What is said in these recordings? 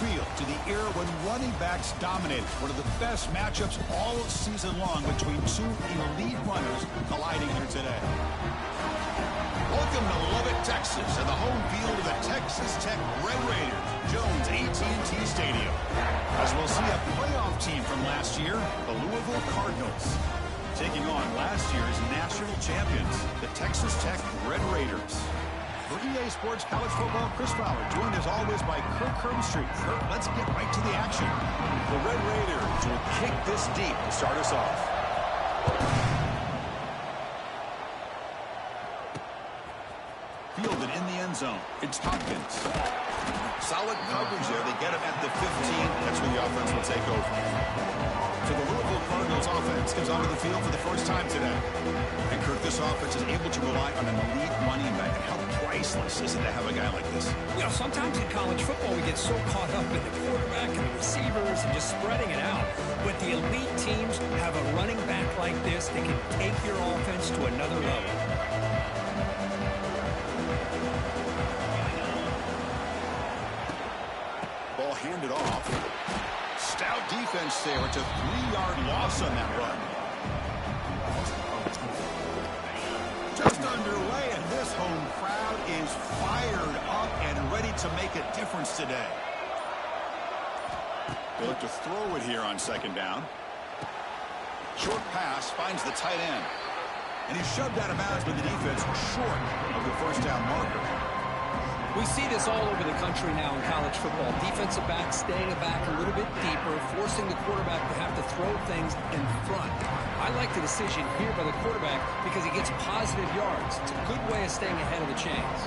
field to the era when running backs dominated. One of the best matchups all season long between two elite runners colliding here today. Welcome to Lubbock, Texas, and the home field of the Texas Tech Red Raiders, Jones AT&T Stadium. As we'll see a playoff team from last year, the Louisville Cardinals, taking on last year's national champions, the Texas Tech Red Raiders. For EA Sports College Football, Chris Fowler, joined as always by Kirk Herbstreit. Kirk, let's get right to the action. The Red Raiders will kick this deep to start us off. Fielded in the end zone. It's Hopkins. Solid coverage there. They get him at the 15. That's where the offense will take over. So the Louisville Cardinals offense comes onto the field for the first time today. And Kirk, this offense is able to rely on an elite running back. And how priceless is it to have a guy like this? You know, sometimes in college football we get so caught up in the quarterback and the receivers and just spreading it out. But the elite teams have a running back like this that can take your offense to another level. Ball handed off. Stout defense there. It's a 3-yard loss on that run. Just underway, and this home crowd is fired up and ready to make a difference today. They look to throw it here on second down. Short pass finds the tight end. And he's shoved out of bounds by the defense short of the first down marker. We see this all over the country now in college football. Defensive backs staying back a little bit deeper, forcing the quarterback to have to throw things in front. I like the decision here by the quarterback because he gets positive yards. It's a good way of staying ahead of the chains.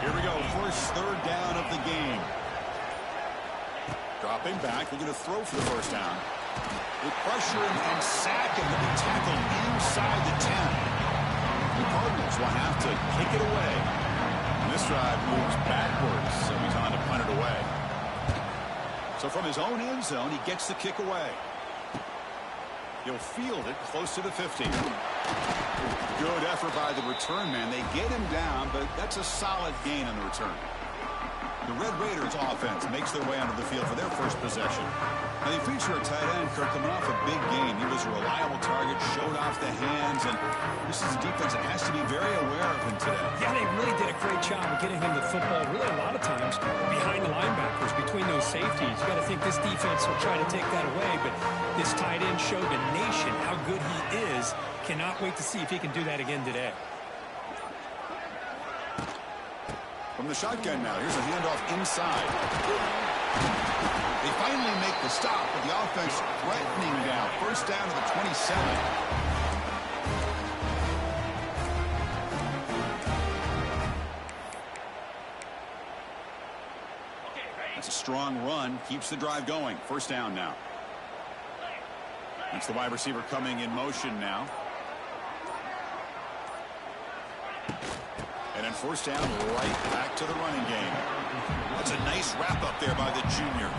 Here we go, first third down of the game. Dropping back, looking to throw for the first down. They pressure him and sack him. He'll be tackled inside the 10. The Cardinals will have to kick it away. This drive moves backwards, so he's on to punt it away. So from his own end zone, he gets the kick away. He'll field it close to the 50. Good effort by the return man. They get him down, but that's a solid gain on the return. The Red Raiders offense makes their way onto the field for their first possession. Now, they feature a tight end, Kirk, coming off a big game. He was a reliable target, showed off the hands, and this is a defense that has to be very aware of him today. Yeah, they really did a great job of getting him the football, really a lot of times behind the linebackers, between those safeties. You got to think this defense will try to take that away, but this tight end showed the nation how good he is. Cannot wait to see if he can do that again today. From the shotgun now, here's a handoff inside. They finally make the stop, but the offense threatening now. First down to the 27. That's a strong run. Keeps the drive going. First down now. That's the wide receiver coming in motion now. And then first down, right back to the running game. That's a nice wrap up there by the junior.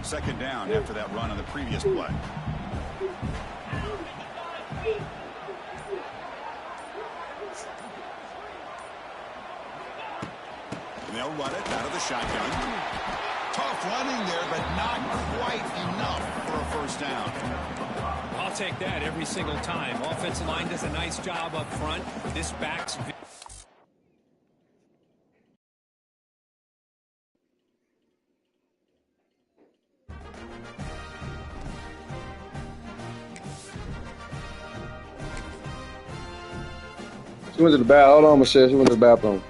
Second down after that run on the previous play. And they'll run it out of the shotgun. Tough running there, but not quite enough for a first down. I'll take that every single time. Offensive line does a nice job up front. This back's... She went to the bathroom. Hold on, Michelle. She went to the bathroom.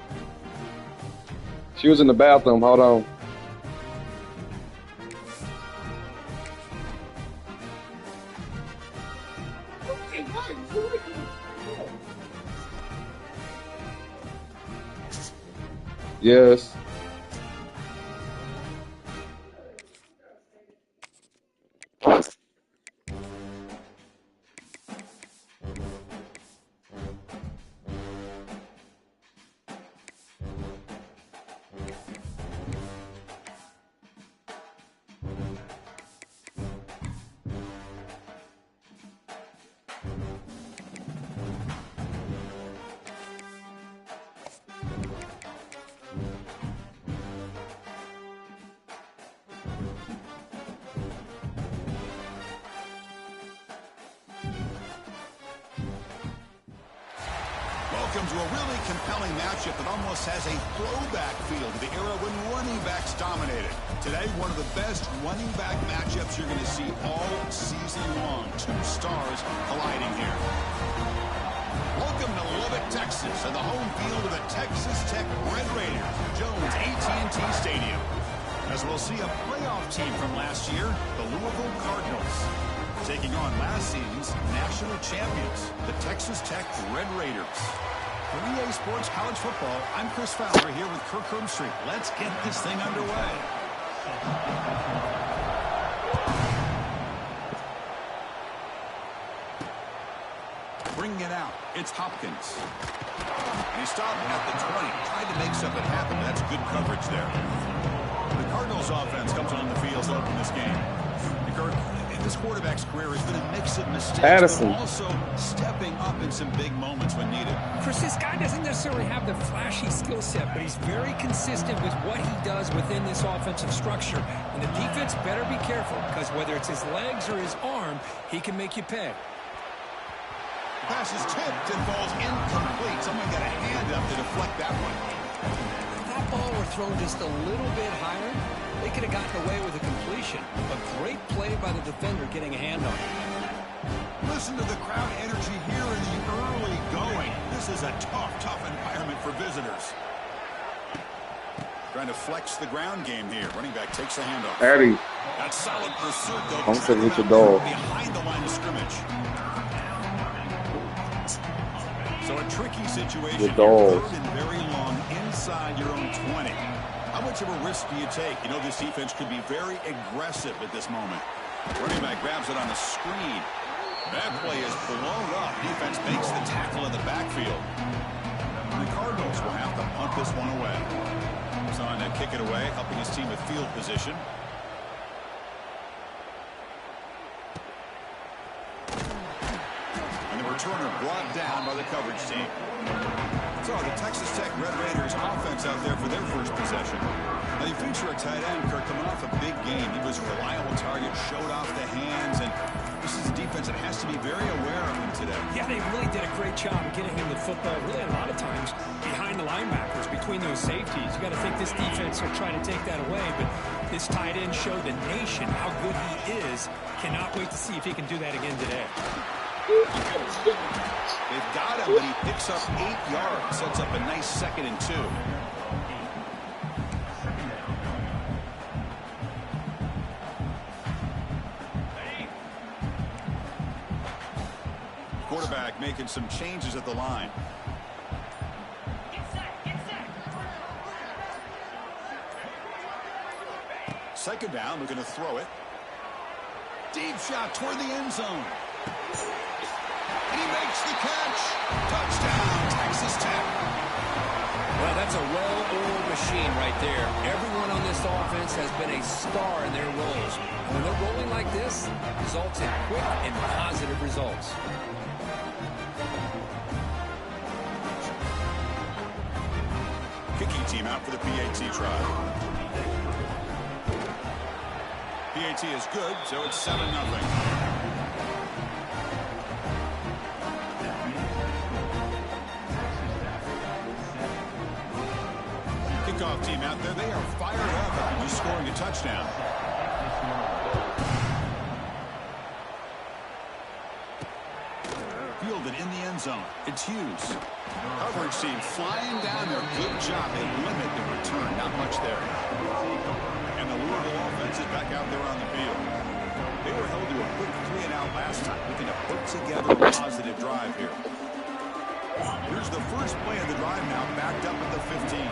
She was in the bathroom. Hold on. Yes. Welcome to a really compelling matchup that almost has a throwback feel to the era when running backs dominated. Today, one of the best running back matchups you're going to see all season long. Two stars colliding here. Welcome to Lubbock, Texas, and the home field of the Texas Tech Red Raiders, Jones AT&T Stadium. As we'll see a playoff team from last year, the Louisville Cardinals, taking on last season's national champions, the Texas Tech Red Raiders. For EA Sports College Football, I'm Chris Fowler here with Kirk Herbstreit. Let's get this thing underway. Bringing it out, it's Hopkins. And he stopped at the 20, tried to make something happen. That's good coverage there. The Cardinals offense comes on the field to open this game. Kirk, this quarterback's career has been a mix of mistakes, but also stepping up in some big moments when needed. Chris, this guy doesn't necessarily have the flashy skill set, but he's very consistent with what he does within this offensive structure. And the defense better be careful, because whether it's his legs or his arm, he can make you pay. The pass is tipped and falls incomplete. Someone got a hand up to deflect that one. If that ball were thrown just a little bit higher, they could have gotten away with a completion. A great play by the defender getting a hand on it. Listen to the crowd energy here in the early going. This is a tough environment for visitors. Trying to flex the ground game here. Running back takes the handoff. Eddie. That's solid pursuit, though. Don't say with your dog. Behind the line of scrimmage. So a tricky situation. Your dog. Third and very long inside your own 20. How much of a risk do you take? You know, this defense could be very aggressive at this moment. Running back grabs it on the screen. That play is blown up. Defense makes the tackle in the backfield. The Cardinals will have to punt this one away. He's on to kick it away, helping his team with field position. And the returner brought down by the coverage team. So the Texas Tech Red Raiders offense out there for their first possession. Now you feature a tight end, Kirk, coming off a big game. He was a reliable target, showed off the hands, and this is a defense that has to be very aware of him today. Yeah, they really did a great job of getting him the football, really a lot of times behind the linebackers, between those safeties. You got to think this defense will try to take that away, but this tight end showed the nation how good he is. Cannot wait to see if he can do that again today. They've got him, but he picks up 8 yards. Sets up a nice 2nd and 2. Quarterback making some changes at the line. Second down, looking to throw it. Deep shot toward the end zone. And he makes the catch. Touchdown, Texas Tech. Well, that's a well-oiled machine right there. Everyone on this offense has been a star in their roles. And when they're rolling like this, results in quick and positive results. Kicking team out for the PAT trial. PAT is good, so it's 7-0. Kickoff team out there, they are fired up after just scoring a touchdown. Fielded in the end zone. It's Hughes. Coverage team flying down there. Good job. They limit the return. Not much there. And the Louisville offense is back out there on the field. They were held to a quick 3-and-out last time. Looking to put together a positive drive here. Here's the first play of the drive now, backed up at the 15.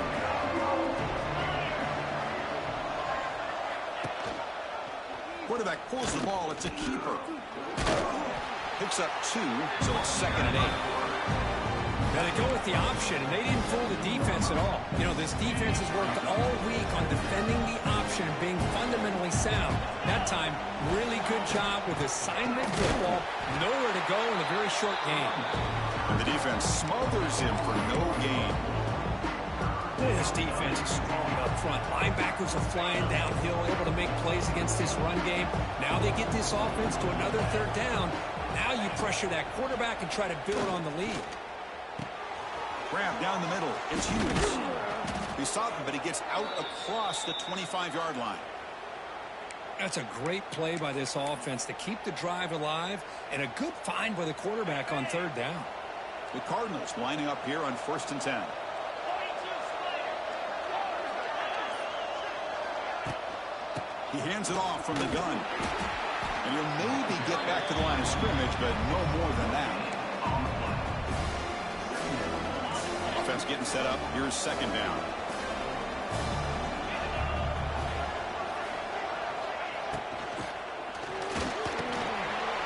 Quarterback pulls the ball. It's a keeper. Picks up 2, so it's 2nd and 8. Now they go with the option, and they didn't fool the defense at all. You know, this defense has worked all week on defending the option and being fundamentally sound. That time, really good job with assignment football. Nowhere to go in a very short game. And the defense smothers him for no gain. This defense is strong up front. Linebackers are flying downhill, able to make plays against this run game. Now they get this offense to another 3rd down. Now you pressure that quarterback and try to build on the lead. Grab down the middle. It's Hughes. He stopped him, but he gets out across the 25-yard line. That's a great play by this offense to keep the drive alive, and a good find by the quarterback on third down. The Cardinals lining up here on 1st and 10. He hands it off from the gun. And he'll maybe get back to the line of scrimmage, but no more than that. Offense getting set up. Here's 2nd down.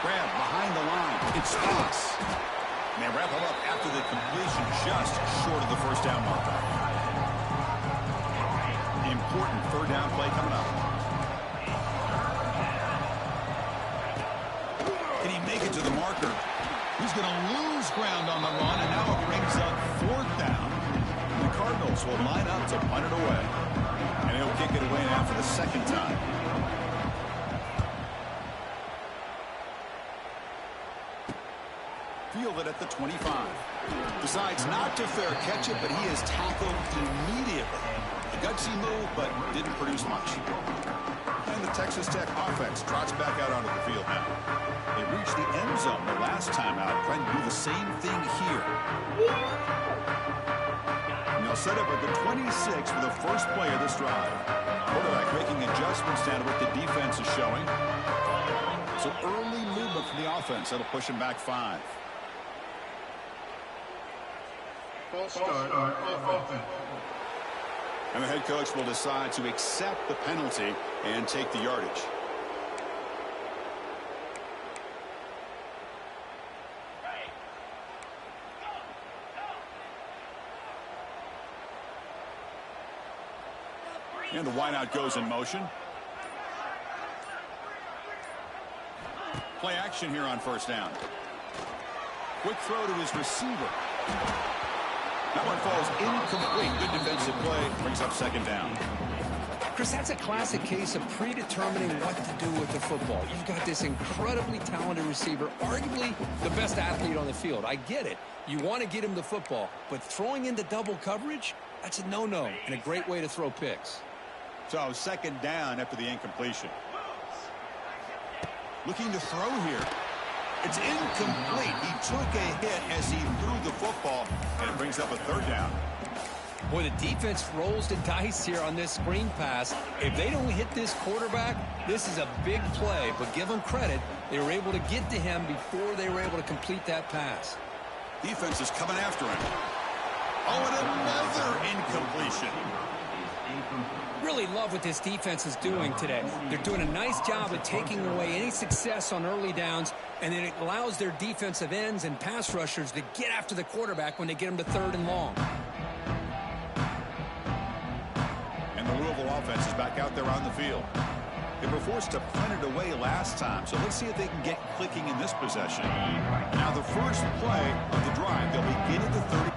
Grab behind the line. It's Fox. And they wrap him up after the completion, just short of the 1st down marker. Important 3rd down play coming up. Can he make it to the marker? He's going to lose ground on the run, and now it brings up 4th down. The Cardinals will line up to punt it away. And he'll kick it away now for the 2nd time. Fielded at the 25. Decides not to fair catch it, but he is tackled immediately. A gutsy move, but didn't produce much. And the Texas Tech offense trots back out onto the field now. They reached the end zone the last time out, trying to do the same thing here. And they'll set up at the 26 for the first play of this drive. Quarterback making adjustments down to what the defense is showing. So early movement from the offense. That'll push him back 5. And the head coach will decide to accept the penalty and take the yardage. And the wideout goes in motion. Play action here on 1st down. Quick throw to his receiver. That one falls incomplete. Good defensive play. Brings up 2nd down. Chris, that's a classic case of predetermining what to do with the football. You've got this incredibly talented receiver, arguably the best athlete on the field. I get it. You want to get him the football, but throwing into double coverage, that's a no-no and a great way to throw picks. So 2nd down after the incompletion. Looking to throw here. It's incomplete. He took a hit as he threw the football, and it brings up a 3rd down. Boy, the defense rolls the dice here on this screen pass. If they don't hit this quarterback, this is a big play. But give them credit. They were able to get to him before they were able to complete that pass. Defense is coming after him. Oh, and another incompletion. Really love what this defense is doing today. They're doing a nice job of taking away any success on early downs, and then it allows their defensive ends and pass rushers to get after the quarterback when they get him to 3rd and long. And the Louisville offense is back out there on the field. They were forced to punt it away last time, so let's see if they can get clicking in this possession. Now the first play of the drive, they'll begin at the 30.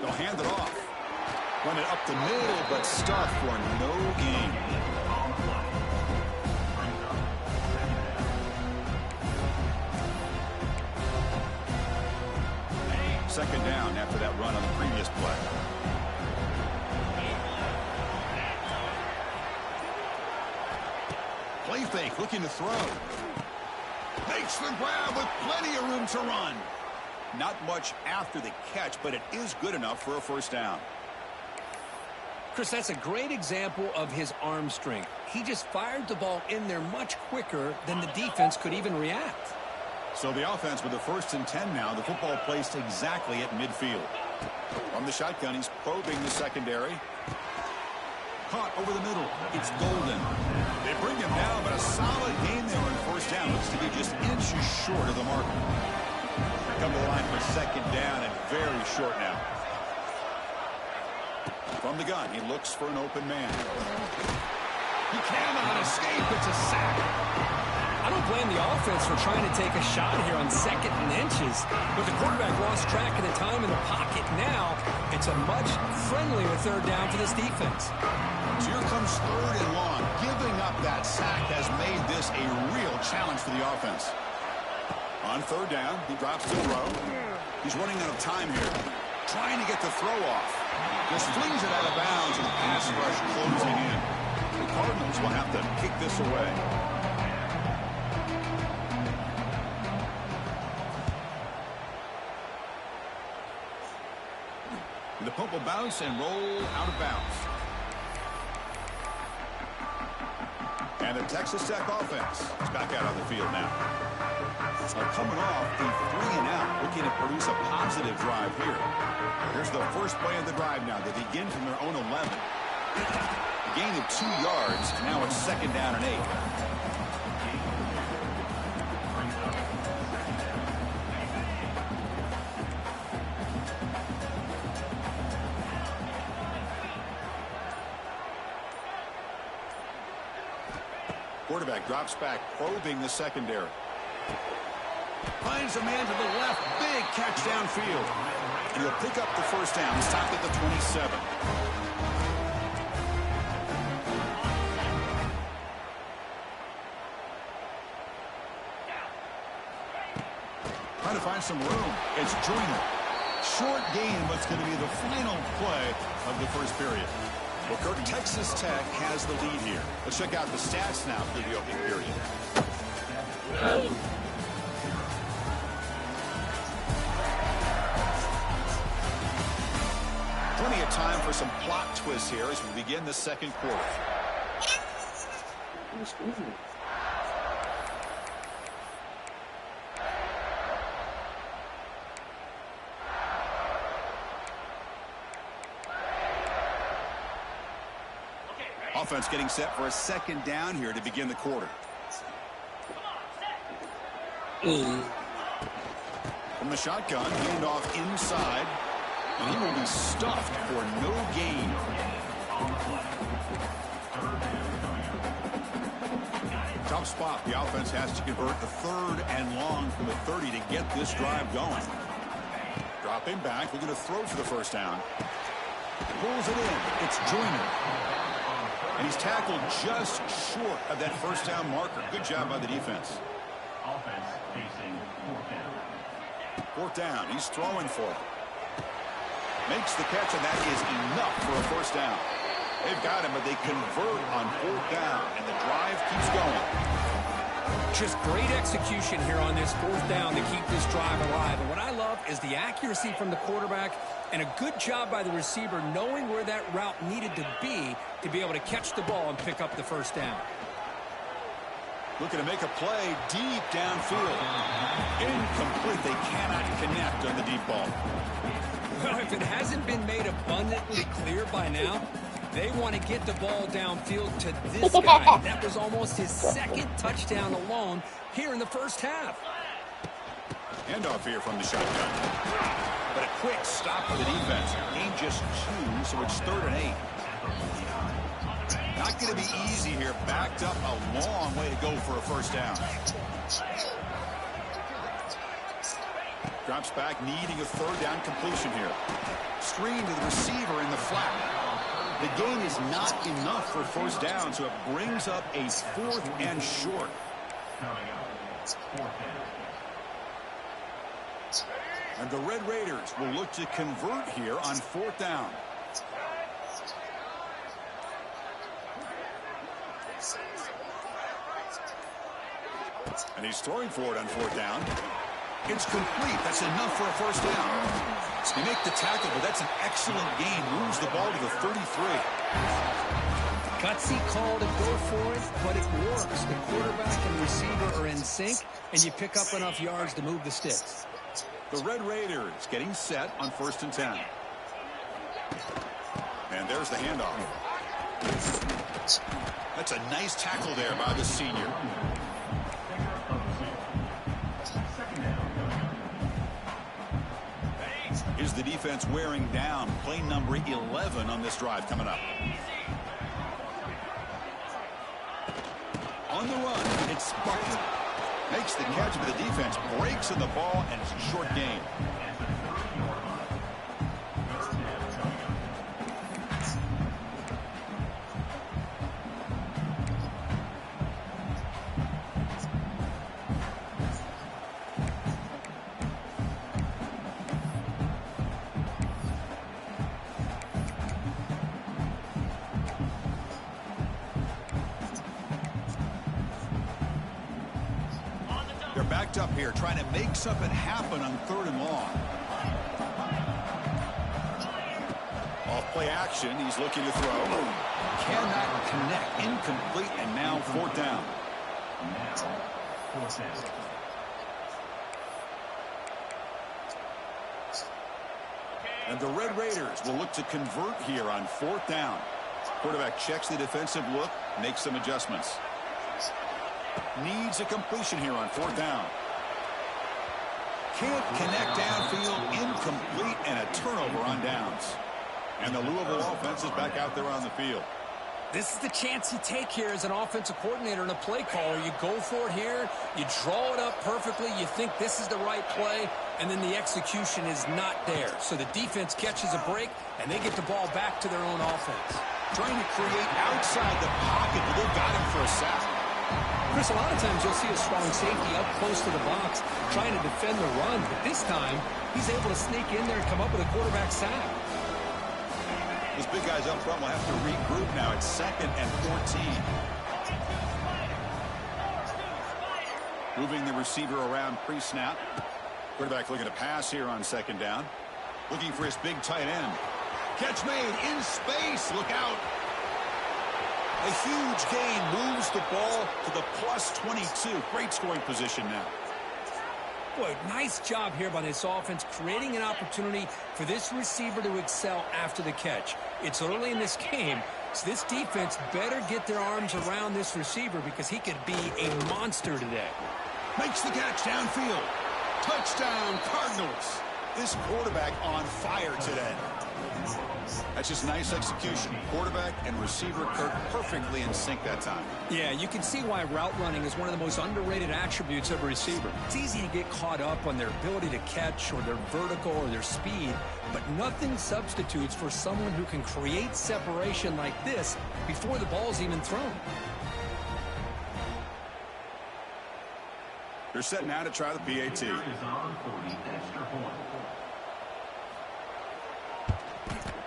They'll hand it off. Run it up the middle, but stuffed for no gain. Second down after that run on the previous play. Play fake, looking to throw. Makes the grab with plenty of room to run. Not much after the catch, but it is good enough for a 1st down. Chris, that's a great example of his arm strength. He just fired the ball in there much quicker than the defense could even react. So the offense with a 1st and 10 now. The football placed exactly at midfield. From the shotgun, he's probing the secondary. Caught over the middle. It's Golden. They bring him down, but a solid gain there on 1st down. Looks to be just inches short of the marker. Come to the line for 2nd down and very short now. From the gun, he looks for an open man. He cannot escape. It's a sack. I don't blame the offense for trying to take a shot here on 2nd and inches, but the quarterback lost track of the time in the pocket. Now it's It's a much friendlier third down for this defense. So here comes 3rd and long. Giving up that sack has made this a real challenge for the offense. On 3rd down, he drops to throw. He's running out of time here. Trying to get the throw off. Just flings it out of bounds and the pass rush closing in. The Cardinals will have to kick this away. The punt will bounce and roll out of bounds. And the Texas Tech offense is back out on the field now. Coming off a 3-and-out, looking to produce a positive drive here. Here's the first play of the drive now. They begin from their own 11. A gain of 2 yards, and now it's 2nd down and 8. Quarterback drops back, probing the secondary. Finds a man to the left. Big catch downfield. And he'll pick up the first down. Stopped at the 27. Trying to find some room. It's Joyner. Short gain, but it's going to be the final play of the first period. Well, Kirk, Texas Tech has the lead here. Let's check out the stats now through the opening period. Plenty of time for some plot twists here as we begin the second quarter. Offense getting set for a 2nd down here to begin the quarter. From the shotgun, hand off inside, and he will be stuffed for no gain. Tough spot. The offense has to convert the 3rd and long from the 30 to get this drive going. Dropping back, looking to throw for the first down. Pulls it in. It's Joyner. And he's tackled just short of that first down marker. Good job by the defense. Offense facing 4th down. 4th down. He's throwing for it. Makes the catch, and that is enough for a first down. They've got him, but they convert on 4th down, and the drive keeps going. Just great execution here on this 4th down to keep this drive alive. And what I love is the accuracy from the quarterback and a good job by the receiver knowing where that route needed to be able to catch the ball and pick up the first down. Looking to make a play deep downfield. Incomplete. They cannot connect on the deep ball. Well, if it hasn't been made abundantly clear by now, they want to get the ball downfield to this guy. That was almost his 2nd touchdown alone here in the first half. Handoff here from the shotgun. But a quick stop for the defense. Gain just 2, so it's 3rd and 8. Not going to be easy here. Backed up a long way to go for a first down. Drops back, needing a 3rd down completion here. Screen to the receiver in the flat. The gain is not enough for first down, so it brings up a 4th and short. Coming up, 4th down. And the Red Raiders will look to convert here on 4th down. And he's throwing for it on 4th down. It's complete. That's enough for a first down. They make the tackle, but that's an excellent gain. Moves the ball to the 33. Gutsy call to go for it, but it works. The quarterback and receiver are in sync, and you pick up enough yards to move the sticks. The Red Raiders getting set on 1st and 10. And there's the handoff. That's a nice tackle there by the senior. Is the defense wearing down? Play number 11 on this drive coming up. On the run, it's Buckley. Makes the catch, but the defense breaks in the ball, and it's a short gain. backed up here, trying to make something happen on 3rd and long. Off play action, he's looking to throw. Cannot connect, incomplete, and now 4th down. And the Red Raiders will look to convert here on 4th down. Quarterback checks the defensive look, makes some adjustments. Needs a completion here on 4th down. Can't connect downfield, incomplete, and a turnover on downs. And the Louisville offense is back out there on the field. This is the chance you take here as an offensive coordinator and a play caller. You go for it here. You draw it up perfectly. You think this is the right play, and then the execution is not there. So the defense catches a break, and they get the ball back to their own offense. Trying to create outside the pocket, but they've got him for a sack. Chris, a lot of times you'll see a strong safety up close to the box trying to defend the run, but this time he's able to sneak in there and come up with a quarterback sack. Those big guys up front will have to regroup now. It's 2nd and 14. Moving the receiver around pre-snap. Quarterback looking to pass here on 2nd down. Looking for his big tight end. Catch made in space. Look out. A huge gain moves the ball to the +22. Great scoring position now. Boy, nice job here by this offense, creating an opportunity for this receiver to excel after the catch. It's early in this game, so this defense better get their arms around this receiver because he could be a monster today. Makes the catch downfield. Touchdown, Cardinals. This quarterback on fire today. That's just nice execution. Quarterback and receiver perfectly in sync that time. Yeah, you can see why route running is one of the most underrated attributes of a receiver. It's easy to get caught up on their ability to catch or their vertical or their speed, but nothing substitutes for someone who can create separation like this before the ball's even thrown. They're set now to try the PAT.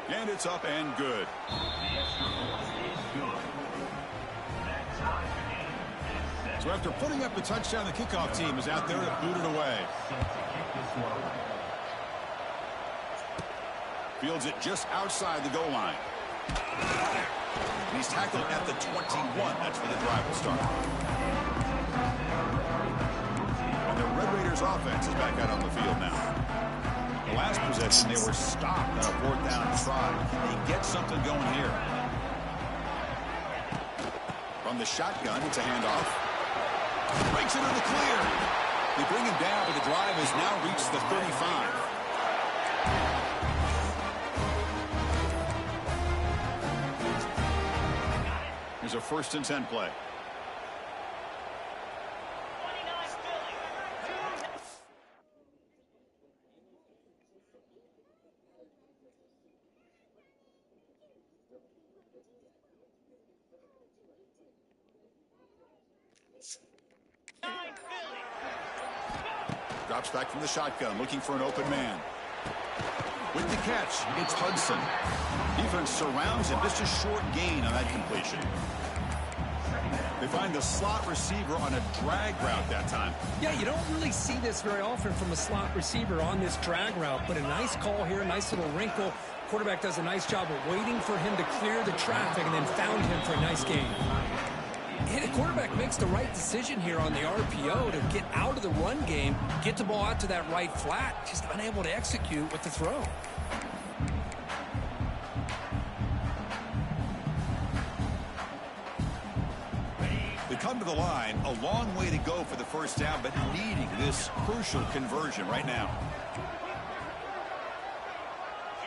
And it's up and good. So after putting up the touchdown, the kickoff team is out there to boot it away. Fields it just outside the goal line. And he's tackled at the 21. That's where the drive will start. And the Red Raiders offense is back out on the field now. The last possession, they were stopped on a 4th down try. Can they get something going here? From the shotgun, it's a handoff. Breaks into the clear. They bring him down, but the drive has now reached the 35. Here's a 1st and 10 play. Drops back from the shotgun, looking for an open man. With the catch, it's Hudson. Defense surrounds him. Just a short gain on that completion. They find the slot receiver on a drag route that time. Yeah, you don't really see this very often from a slot receiver on this drag route, but a nice call here, a nice little wrinkle. Quarterback does a nice job of waiting for him to clear the traffic and then found him for a nice gain. And the quarterback makes the right decision here on the RPO to get out of the run game, get the ball out to that right flat, just unable to execute with the throw. They come to the line, a long way to go for the 1st down, but needing this crucial conversion right now.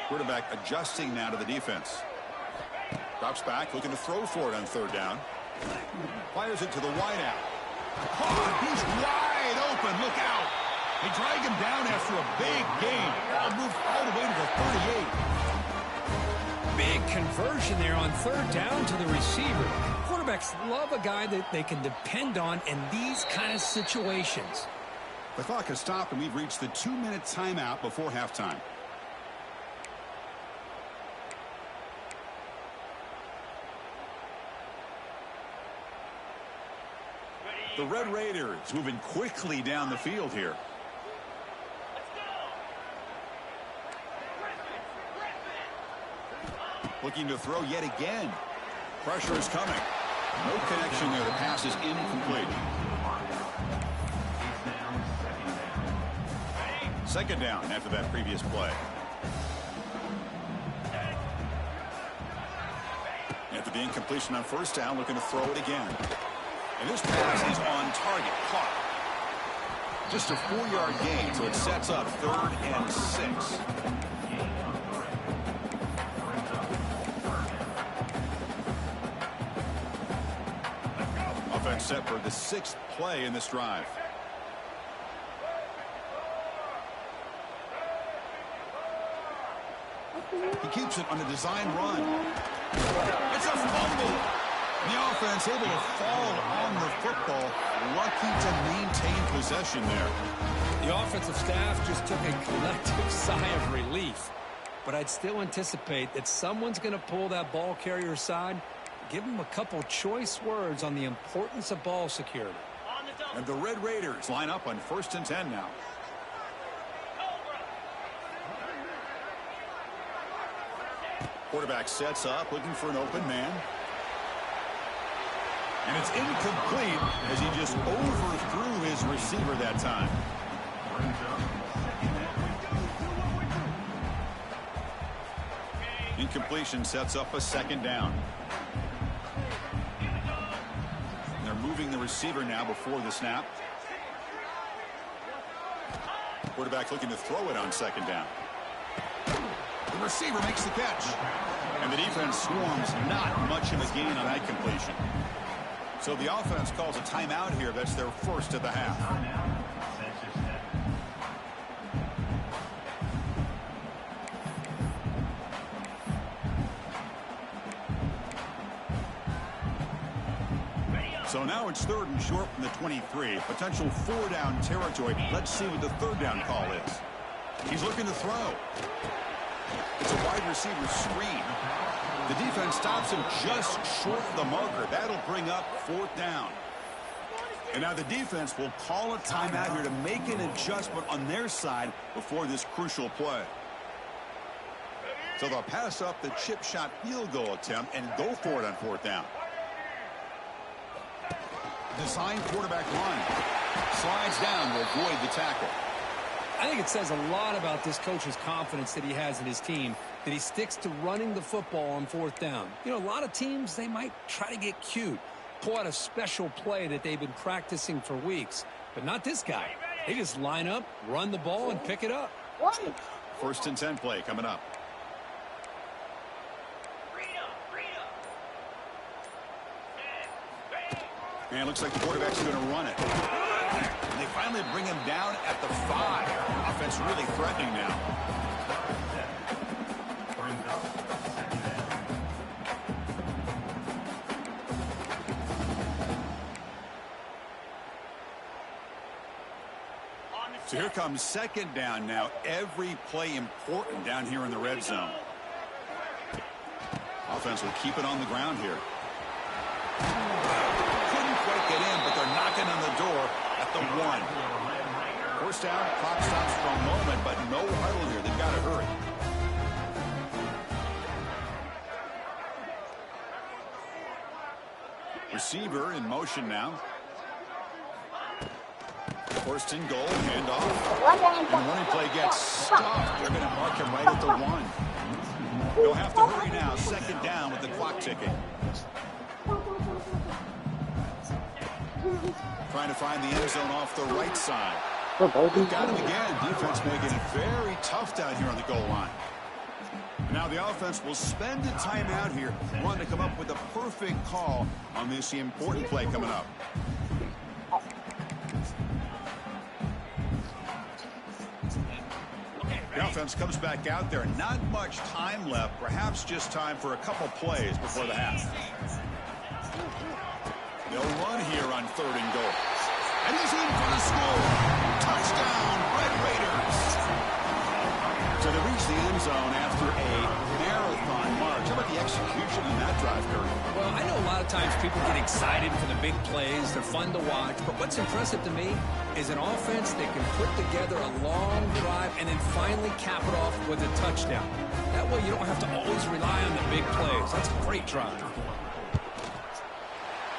Quarterback adjusting now to the defense. Drops back, looking to throw for it on 3rd down. Fires it to the wideout. Caught, he's wide open, look out. They drag him down after a big gain. Ball moved all the way to the 38. Big conversion there on 3rd down to the receiver. Quarterbacks love a guy that they can depend on in these kind of situations. The clock has stopped, and we've reached the 2-minute timeout before halftime. The Red Raiders moving quickly down the field here. Looking to throw yet again. Pressure is coming. No connection there. The pass is incomplete. Second down after that previous play. After the incompletion on first down, looking to throw it again. And this pass is on target. Caught. Just a 4-yard gain, so it sets up 3rd and 6. Offense set for the 6th play in this drive. He keeps it on a design run. It's a fumble. The offense able to fall on the football. Lucky to maintain possession there. The offensive staff just took a collective sigh of relief. But I'd still anticipate that someone's going to pull that ball carrier aside. Give him a couple choice words on the importance of ball security. And the Red Raiders line up on 1st and 10 now. Quarterback sets up, looking for an open man. And it's incomplete as he just overthrew his receiver that time. Incompletion sets up a 2nd down. And they're moving the receiver now before the snap. Quarterback looking to throw it on 2nd down. The receiver makes the catch. And the defense swarms, not much of a gain on that completion. So the offense calls a timeout here. That's their first of the half. So now it's 3rd and short from the 23. Potential 4-down territory. Let's see what the 3rd down call is. He's looking to throw. It's a wide receiver screen. The defense stops him just short of the marker. That'll bring up 4th down. And now the defense will call a timeout here to make an adjustment on their side before this crucial play. So they'll pass up the chip shot field goal attempt and go for it on 4th down. Design quarterback run. Slides down to avoid the tackle. I think it says a lot about this coach's confidence that he has in his team, that he sticks to running the football on 4th down. You know, a lot of teams, they might try to get cute, pull out a special play that they've been practicing for weeks. But not this guy. They just line up, run the ball, and pick it up. 1st and 10 play coming up. And it looks like the quarterback's going to run it. And they finally bring him down at the 5. Offense really threatening now. So here comes 2nd down now. Every play important down here in the red zone. Offense will keep it on the ground here. Get in, but they're knocking on the door at the 1. 1st down, clock stops for a moment, but no huddle here. They've got to hurry. Receiver in motion now. 1st and goal, handoff. And running play gets stopped. They're going to mark him right at the 1. They'll have to hurry now. 2nd down with the clock ticking. Trying to find the end zone off the right side. Got him again. Defense making it very tough down here on the goal line. Now the offense will spend a timeout here, wanting to come up with a perfect call on this important play coming up. The offense comes back out there. Not much time left. Perhaps just time for a couple plays before the half. They'll run here on 3rd and goal. And he's in for the score. Touchdown, Red Raiders. So they reach the end zone after a marathon march. How about the execution in that drive, Curry? Well, I know a lot of times people get excited for the big plays. They're fun to watch. But what's impressive to me is an offense that can put together a long drive and then finally cap it off with a touchdown. That way you don't have to always rely on the big plays. That's a great drive.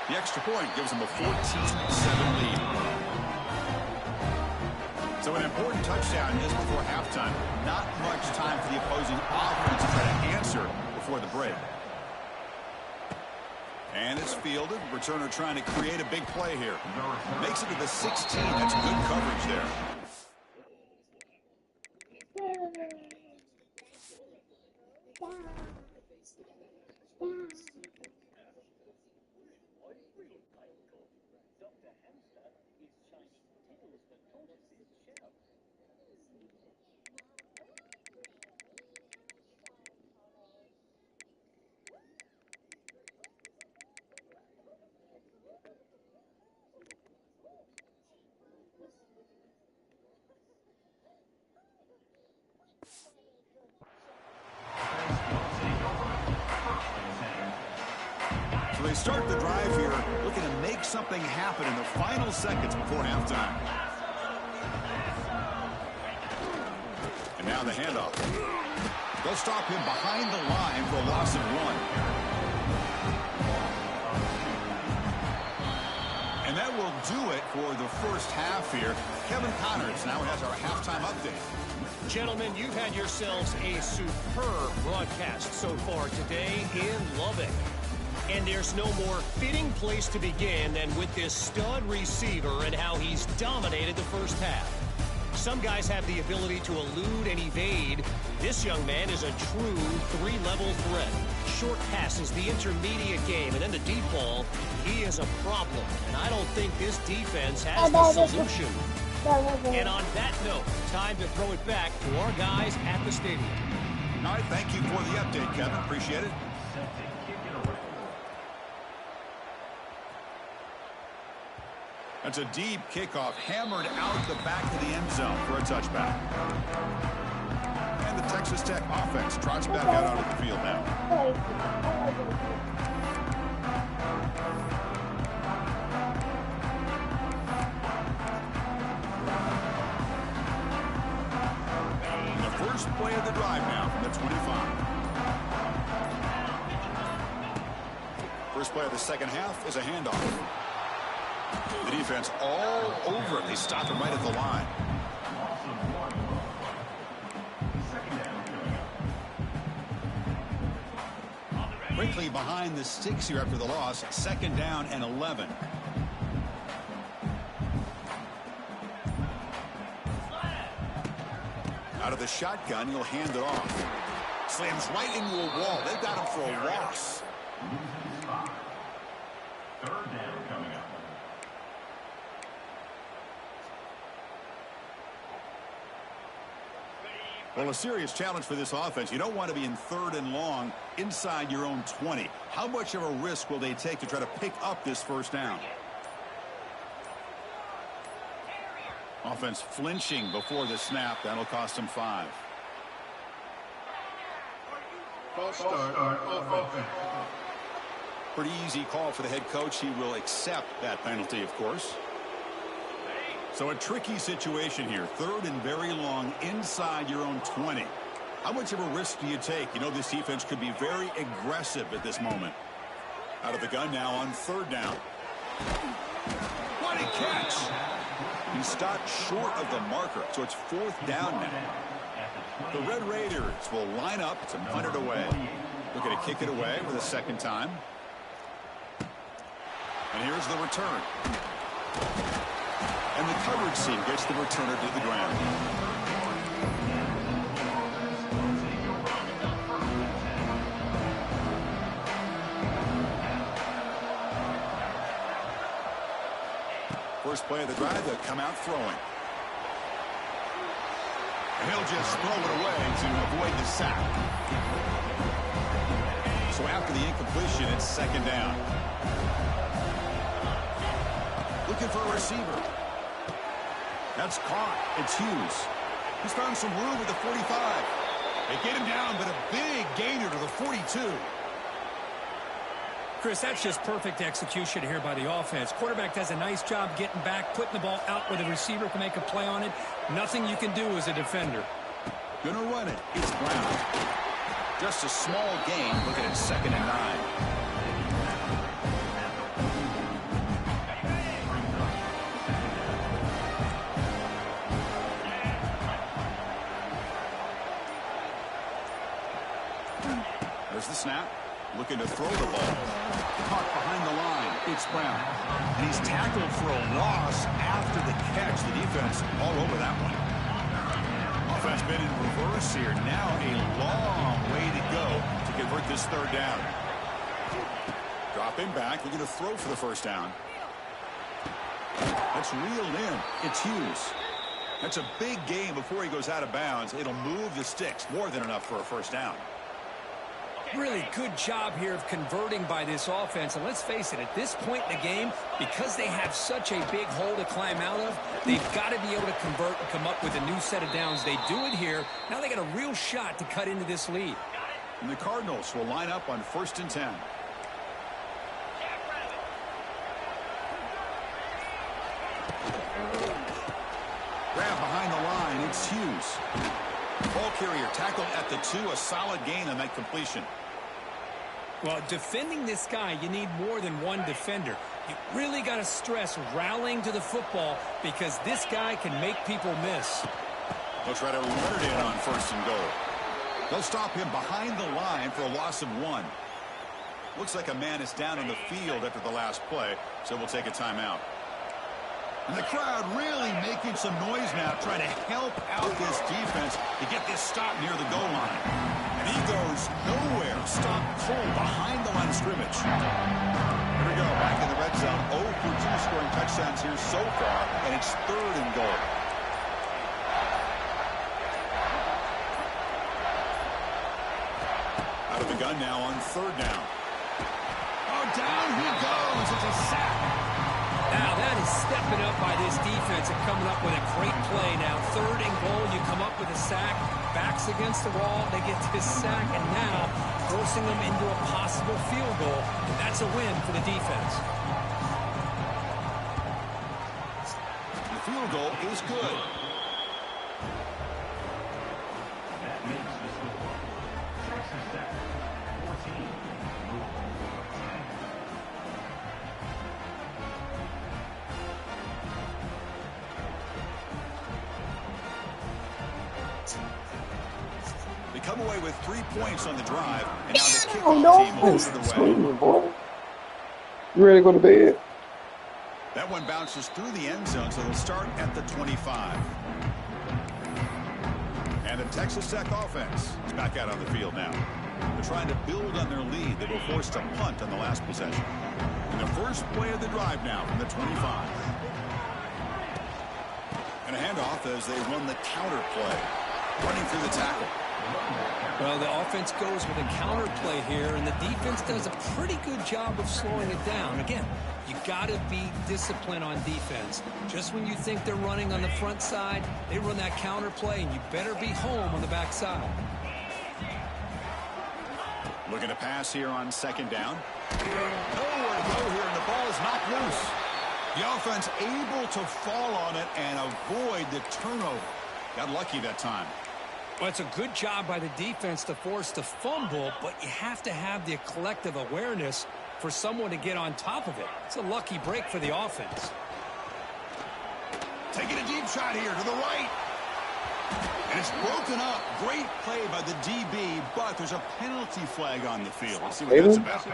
The extra point gives them a 14-7 lead. So an important touchdown is before halftime. Not much time for the opposing offense to try to answer before the break. And it's fielded. Returner trying to create a big play here. Makes it to the 16. That's good coverage there. So they start the drive here, looking to make something happen in the final seconds before halftime. And now the handoff. They'll stop him behind the line for a loss of 1. And that will do it for the first half here. Kevin Connors now has our halftime update. Gentlemen, you've had yourselves a superb broadcast so far today in Lubbock. And there's no more fitting place to begin than with this stud receiver and how he's dominated the first half. Some guys have the ability to elude and evade. This young man is a true three-level threat. Short passes, the intermediate game, and then the deep ball, he is a problem. And I don't think this defense has the solution. And on that note, time to throw it back to our guys at the stadium. All right, thank you for the update, Kevin. Appreciate it. That's a deep kickoff, hammered out the back of the end zone for a touchback. And the Texas Tech offense trots back out onto the field now. And the first play of the drive now from the 25. First play of the second half is a handoff. The defense all over it. They stop him right at the line. Quickly behind the sticks here after the loss. 2nd down and 11. Out of the shotgun, he'll hand it off. Slams right into a wall. They've got him for a loss. 3rd down coming up. Well, a serious challenge for this offense. You don't want to be in 3rd and long inside your own 20. How much of a risk will they take to try to pick up this first down? Offense flinching before the snap. That'll cost them 5. False start offense. Pretty easy call for the head coach. He will accept that penalty, of course. So a tricky situation here. 3rd and very long inside your own 20. How much of a risk do you take? You know, this defense could be very aggressive at this moment. Out of the gun now on 3rd down. What a catch! He stopped short of the marker, so it's 4th down now. The Red Raiders will line up to punt it away. Looking to kick it away for the 2nd time. And here's the return. And the coverage team gets the returner to the ground. First play of the drive, they'll come out throwing. And he'll just throw it away to avoid the sack. So after the incompletion, it's 2nd down. Looking for a receiver. That's caught. It's Hughes. He's found some room with the 45. They get him down, but a big gainer to the 42. Chris, that's just perfect execution here by the offense. Quarterback does a nice job getting back, putting the ball out where the receiver can make a play on it. Nothing you can do as a defender. Gonna run it. It's Brown. Just a small gain. Looking at 2nd and 9. There's the snap. Looking to throw the ball. Caught behind the line. It's Brown. And he's tackled for a loss after the catch. The defense all over that one. Offense been in reverse here. Now a long way to go to convert this 3rd down. Dropping back. Looking to throw for the 1st down. That's reeled in. It's Hughes. That's a big gain before he goes out of bounds. It'll move the sticks. More than enough for a 1st down. Really good job here of converting by this offense. And let's face it, at this point in the game, because they have such a big hole to climb out of, they've got to be able to convert and come up with a new set of downs. They do it here. Now they got a real shot to cut into this lead. And the Cardinals will line up on 1st and 10. Grab behind the line. It's Hughes. Ball carrier tackled at the 2. A solid gain on that completion. Well, defending this guy, you need more than one defender. You really got to stress rallying to the football because this guy can make people miss. They'll try to run it in on 1st and goal. They'll stop him behind the line for a loss of 1. Looks like a man is down on the field after the last play, so we'll take a timeout. And the crowd really making some noise now, trying to help out this defense to get this stop near the goal line. And he goes nowhere. Stop cold behind the line of scrimmage. Here we go, back in the red zone. 0 for 2 scoring touchdowns here so far, and it's 3rd and goal. Out of the gun now on 3rd down. Oh, down he goes. It's a sack. Now that is stepping up by this defense and coming up with a great play. Now 3rd and goal, you come up with a sack, backs against the wall, they get this sack, and now forcing them into a possible field goal. That's a win for the defense. The field goal is good. That makes the score. Texas Tech 14. They come away with 3 points on the drive, and now the kickoff team over the way. You ready to go to bed? That one bounces through the end zone, so they'll start at the 25. And the Texas Tech offense is back out on the field now. They're trying to build on their lead. They were forced to punt on the last possession. And the first play of the drive now from the 25. And a handoff as they run the counter play. Running through the tackle. Well, the offense goes with a counter play here, and the defense does a pretty good job of slowing it down. Again, you got to be disciplined on defense. Just when you think they're running on the front side, they run that counter play, and you better be home on the back side. Looking to pass here on 2nd down. Nowhere to go here, and the ball is knocked loose. The offense able to fall on it and avoid the turnover. Got lucky that time. Well, it's a good job by the defense to force the fumble, but you have to have the collective awareness for someone to get on top of it. It's a lucky break for the offense. Taking a deep shot here to the right. And it's broken up. Great play by the DB, but there's a penalty flag on the field. Let's see what that's about.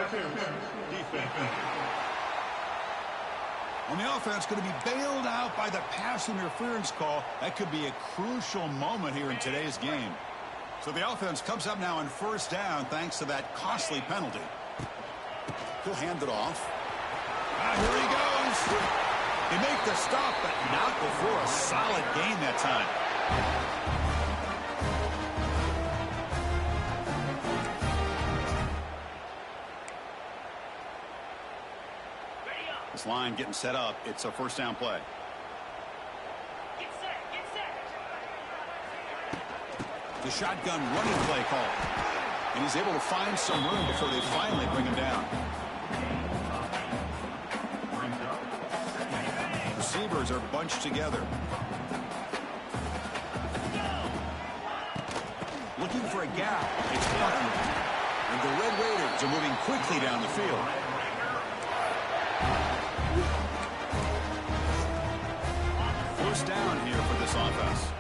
On the offense, going to be bailed out by the pass interference call. That could be a crucial moment here in today's game. So the offense comes up now on 1st down thanks to that costly penalty. He'll hand it off. Here he goes. They make the stop, but not before a solid gain that time. This line getting set up. It's a 1st down play. The shotgun running play call. And he's able to find some room before they finally bring him down. Receivers are bunched together. Looking for a gap. It's Butler. And the Red Raiders are moving quickly down the field. First down here for this offense.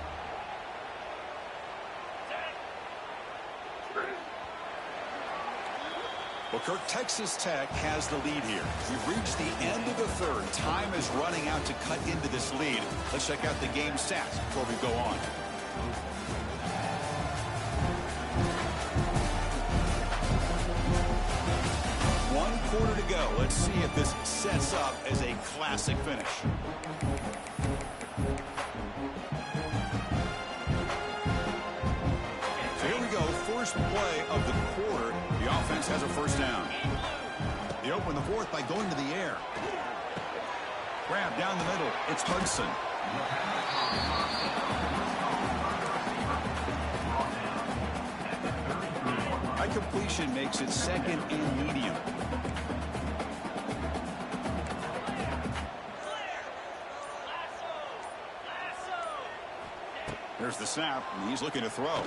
Well, Kirk, Texas Tech has the lead here. We've reached the end of the third. Time is running out to cut into this lead. Let's check out the game stats before we go on. One quarter to go. Let's see if this sets up as a classic finish. So here we go. First play of the quarter. The offense has a first down. They open the fourth by going to the air. Grab down the middle. It's Hudson. High completion makes it second and medium. There's the snap, and he's looking to throw.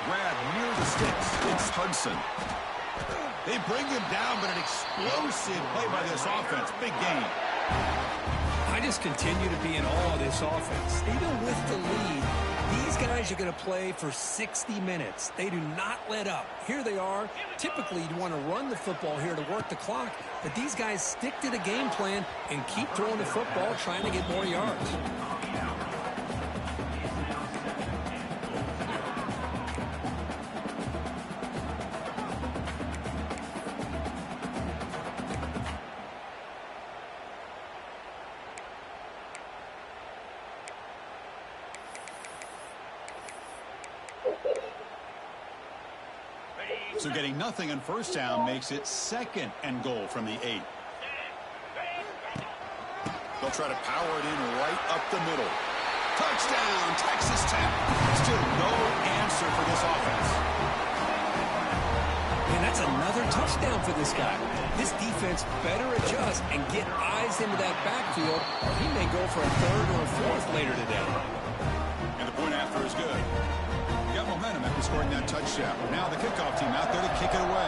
Grab near the sticks. It's Hudson. They bring him down, but an explosive play by this offense. Big game. I just continue to be in awe of this offense. Even with the lead, these guys are going to play for 60 minutes. They do not let up. Here they are. Typically, you want to run the football here to work the clock, but these guys stick to the game plan and keep throwing the football, trying to get more yards. So getting nothing on first down makes it second and goal from the 8. They'll try to power it in right up the middle. Touchdown, Texas Tech. Still no answer for this offense. And that's another touchdown for this guy. This defense better adjust and get eyes into that backfield, or he may go for a third or a fourth later today. And the point after is good. Got momentum after scoring that touchdown. Now the kickoff team out there to kick it away.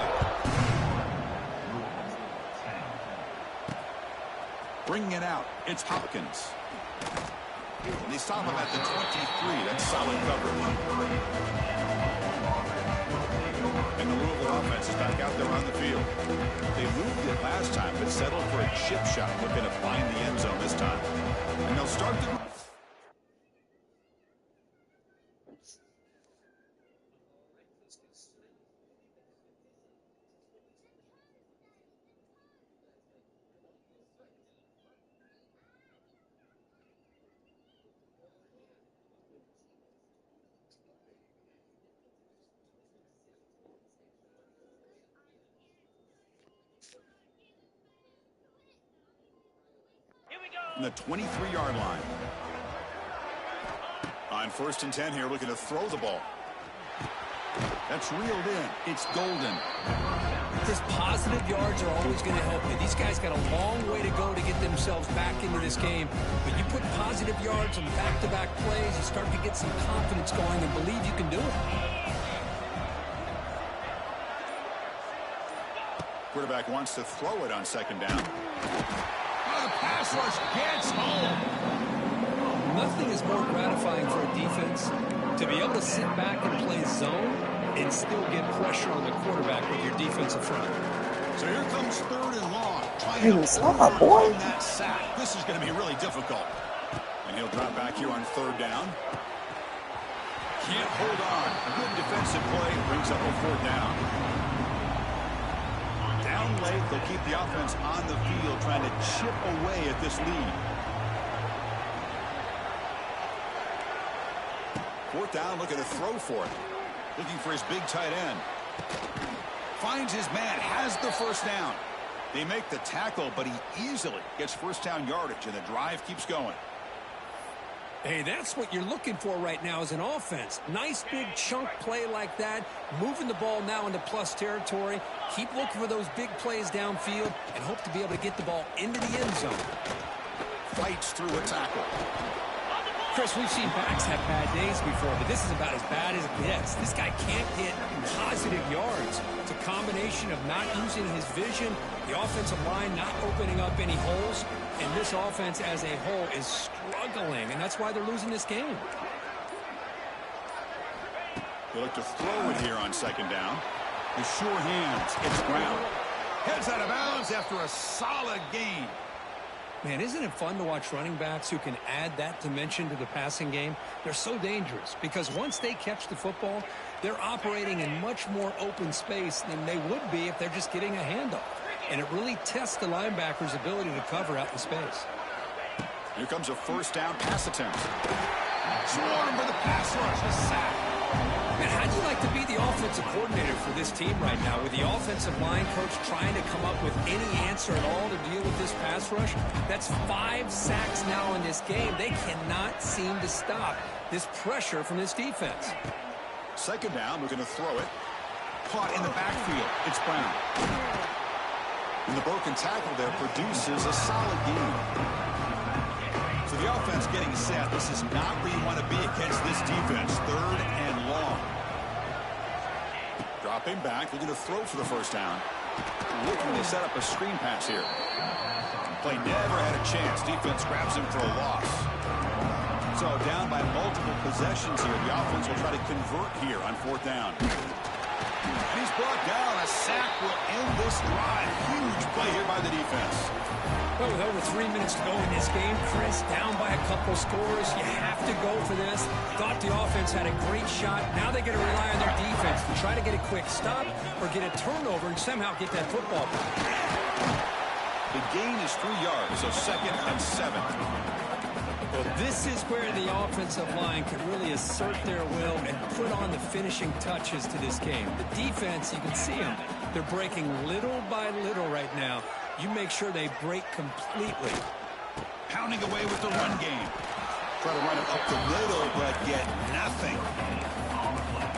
Bringing it out, it's Hopkins. And they stop him at the 23. That's solid coverage. And the Louisville offense is back out there on the field. They moved it last time, but settled for a chip shot, looking to find the end zone this time. And they'll start the... the 23-yard line. On 1st and 10 here, looking to throw the ball. That's reeled in. It's Golden. This positive yards are always going to help you. These guys got a long way to go to get themselves back into this game. But you put positive yards on back-to-back plays, you start to get some confidence going and believe you can do it. Quarterback wants to throw it on 2nd down. The pass rush gets home. Nothing is more gratifying for a defense to be able to sit back and play zone and still get pressure on the quarterback with your defensive front. So here comes 3rd and long. Trying to overcome that sack. This is going to be really difficult. And he'll drop back here on 3rd down. Can't hold on. A good defensive play brings up a 4th down. Down late, they'll keep the offense on the field trying to chip away at this lead. 4th down, looking to throw for it. Looking for his big tight end. Finds his man, has the 1st down. They make the tackle, but he easily gets 1st down yardage, and the drive keeps going. Hey, that's what you're looking for right now as an offense. Nice big chunk play like that, moving the ball now into plus territory. Keep looking for those big plays downfield and hope to be able to get the ball into the end zone. Fights through a tackle. Chris, we've seen backs have bad days before, but this is about as bad as it gets. This guy can't get positive yards. It's a combination of not using his vision, the offensive line not opening up any holes, and this offense as a whole is struggling, and that's why they're losing this game. They look to throw it here on second down. With sure hands, it's Brown. Heads out of bounds after a solid gain. Man, isn't it fun to watch running backs who can add that dimension to the passing game? They're so dangerous because once they catch the football, they're operating in much more open space than they would be if they're just getting a handoff. And it really tests the linebacker's ability to cover out in space. Here comes a first down pass attempt. Swarm for the pass rush, a sack. Man, how'd you like to be the offensive coordinator for this team right now with the offensive line coach trying to come up with any answer at all to deal with this pass rush? That's 5 sacks now in this game. They cannot seem to stop this pressure from this defense. Second down, looking to throw it. Caught in the backfield. It's Brown. And the broken tackle there produces a solid gain. So the offense getting set. This is not where you want to be against this defense. Third and long. Dropping back, looking to throw for the first down. Looking to set up a screen pass here. Play never had a chance. Defense grabs him for a loss. So down by multiple possessions here. The offense will try to convert here on fourth down. And he's brought down. A sack will end this drive. Huge play here by the defense. Well, with over 3 minutes to go in this game, Chris, down by a couple scores, you have to go for this. Thought the offense had a great shot. Now they got to rely on their defense to try to get a quick stop or get a turnover and somehow get that football back. The gain is 3 yards, so 2nd and 7. Well, this is where the offensive line can really assert their will and put on the finishing touches to this game. The defense, you can see them. They're breaking little by little right now. You make sure they break completely. Pounding away with the run game. Try to run it up the middle, but get nothing.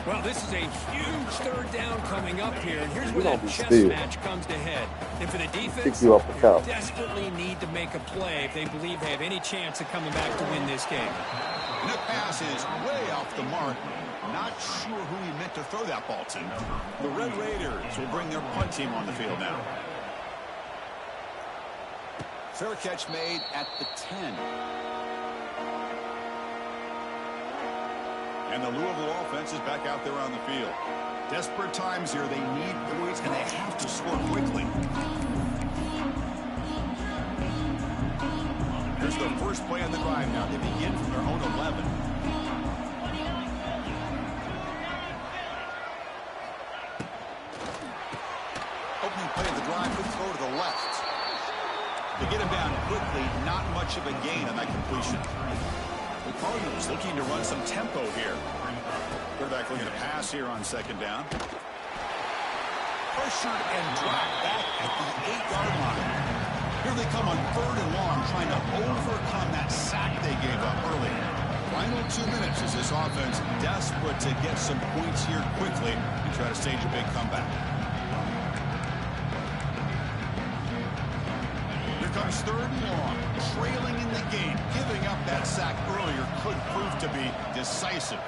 Well, this is a huge third down coming up here. And here's where that chess match comes to head. And for the defense, you off the top. Desperately need to make a play if they believe they have any chance of coming back to win this game. And the pass is way off the mark. Not sure who he meant to throw that ball to. The Red Raiders will bring their punt team on the field now. Fair catch made at the 10. And the Louisville offense is back out there on the field. Desperate times here. They need points, and they have to score quickly. Here's the first play on the drive now. They begin from their own 11. Opening play of the drive, good throw to the left. They get him down quickly, not much of a gain on that completion. The Cardinals looking to run some tempo here. Quarterback looking to pass here on second down. Pressured and dropped back at the 8-yard line. Here they come on third and long, trying to overcome that sack they gave up early. Final 2 minutes as this offense desperate to get some points here quickly and try to stage a big comeback. Comes third and long, trailing in the game. Giving up that sack earlier could prove to be decisive.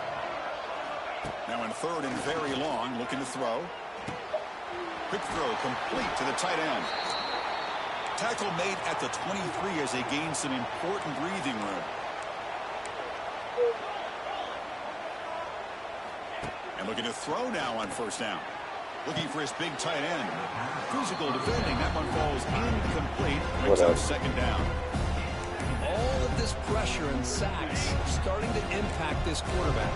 Now in third and very long, looking to throw. Quick throw complete to the tight end. Tackle made at the 23 as they gain some important breathing room. And looking to throw now on first down. Looking for his big tight end. Physical defending. That one falls incomplete. Brings up second down. All of this pressure and sacks starting to impact this quarterback.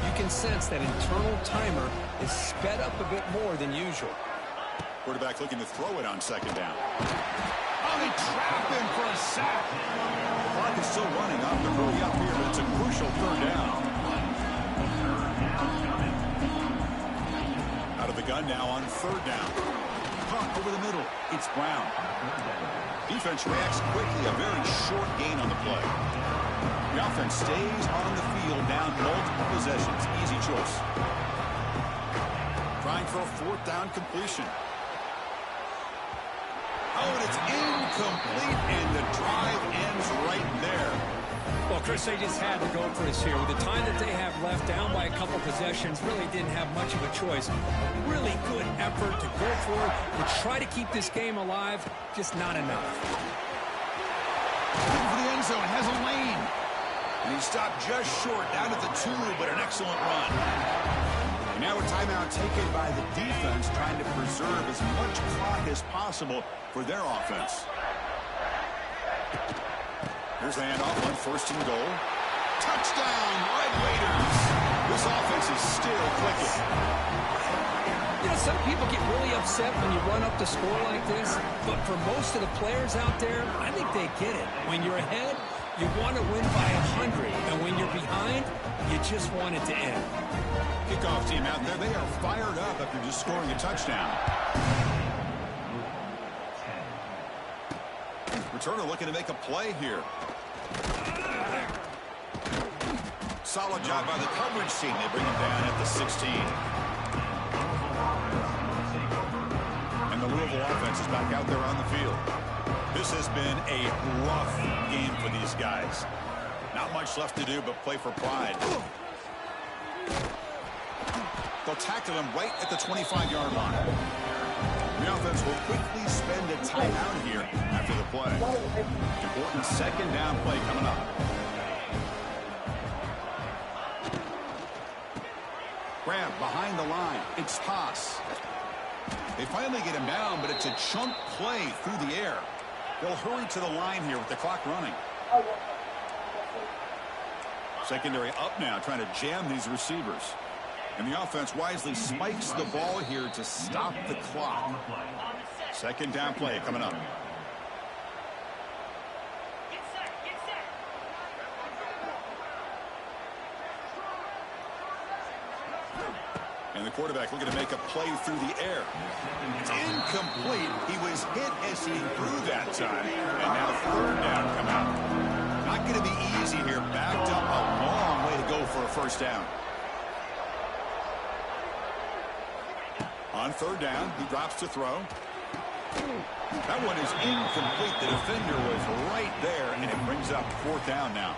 You can sense that internal timer is sped up a bit more than usual. Quarterback looking to throw it on second down. Oh, they trap him for a sack. The clock is still running off the hurry up here, but it's a crucial third down. Out of the gun now on third down. Caught over the middle. It's Brown. Defense reacts quickly. A very short gain on the play. The offense stays on the field down multiple possessions. Easy choice. Trying for a 4th down completion. Oh, and it's incomplete, and the drive ends right there. Well, Chris, they just had to go for this here. With the time that they have left, down by a couple possessions, really didn't have much of a choice. Really good effort to go for it, to try to keep this game alive, just not enough. Looking for the end zone, has a lane. And he stopped just short, down at the 2, but an excellent run. And now a timeout taken by the defense, trying to preserve as much clock as possible for their offense. Here's the handoff on 1st and goal. Touchdown, Red Raiders. This offense is still clicking. You know, some people get really upset when you run up the score like this, but for most of the players out there, I think they get it. When you're ahead, you want to win by 100, and when you're behind, you just want it to end. Kickoff team out there, they are fired up after just scoring a touchdown. Returner looking to make a play here. Solid job by the coverage team. They bring him down at the 16. And the Louisville offense is back out there on the field. This has been a rough game for these guys. Not much left to do but play for pride. They'll tackle him right at the 25-yard line. The offense will quickly spend a timeout here after the play. Important 2nd down play coming up. Grab behind the line. It's pass. They finally get him down, but it's a chunk play through the air. They'll hurry to the line here with the clock running. Secondary up now, trying to jam these receivers. And the offense wisely spikes the ball here to stop the clock. 2nd down play coming up. And the quarterback looking to make a play through the air. It's incomplete. He was hit as he threw that time. And now 3rd down come out. Not going to be easy here. Backed up a long way to go for a 1st down. On 3rd down, he drops to throw. That one is incomplete. The defender was right there, and it brings up 4th down now.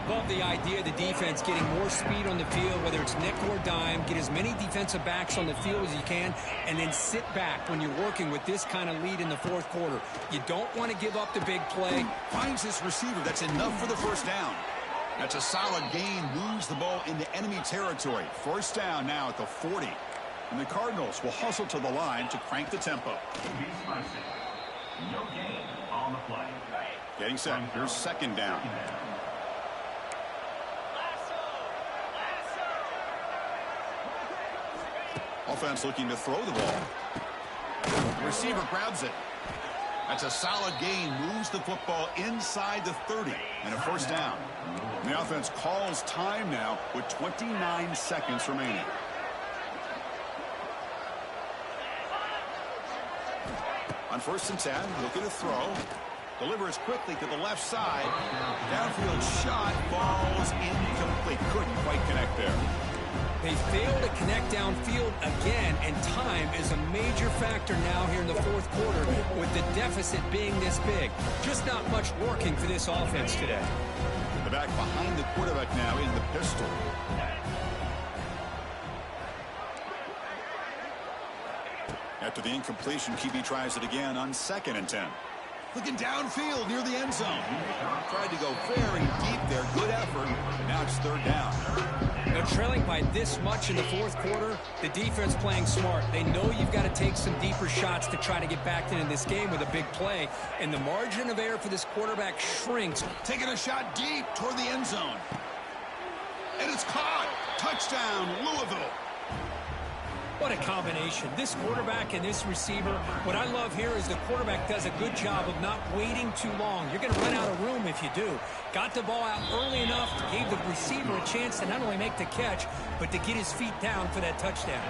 Love the idea of the defense getting more speed on the field, whether it's nickel or dime. Get as many defensive backs on the field as you can, and then sit back when you're working with this kind of lead in the 4th quarter. You don't want to give up the big play. Finds his receiver. That's enough for the 1st down. That's a solid gain. Moves the ball into enemy territory. 1st down now at the 40. And the Cardinals will hustle to the line to crank the tempo. No gain on the play. Getting set. Here's 2nd down. Offense looking to throw the ball. The receiver grabs it. That's a solid gain. Moves the football inside the 30. And a 1st down. And the offense calls time now with 29 seconds remaining. On 1st and 10, looking to throw. Delivers quickly to the left side. Downfield shot falls incomplete. Couldn't quite connect there. They fail to connect downfield again, and time is a major factor now here in the 4th quarter with the deficit being this big. Just not much working for this offense today. The back behind the quarterback now in the pistol. After the incompletion, QB tries it again on 2nd and 10. Looking downfield near the end zone. Tried to go very deep there. Good effort. Now it's 3rd down. They're trailing by this much in the 4th quarter. The defense playing smart. They know you've got to take some deeper shots to try to get back into this game with a big play. And the margin of error for this quarterback shrinks. Taking a shot deep toward the end zone. And it's caught. Touchdown, Louisville. What a combination. This quarterback and this receiver. What I love here is the quarterback does a good job of not waiting too long. You're going to run out of room if you do. Got the ball out early enough, gave the receiver a chance to not only make the catch, but to get his feet down for that touchdown.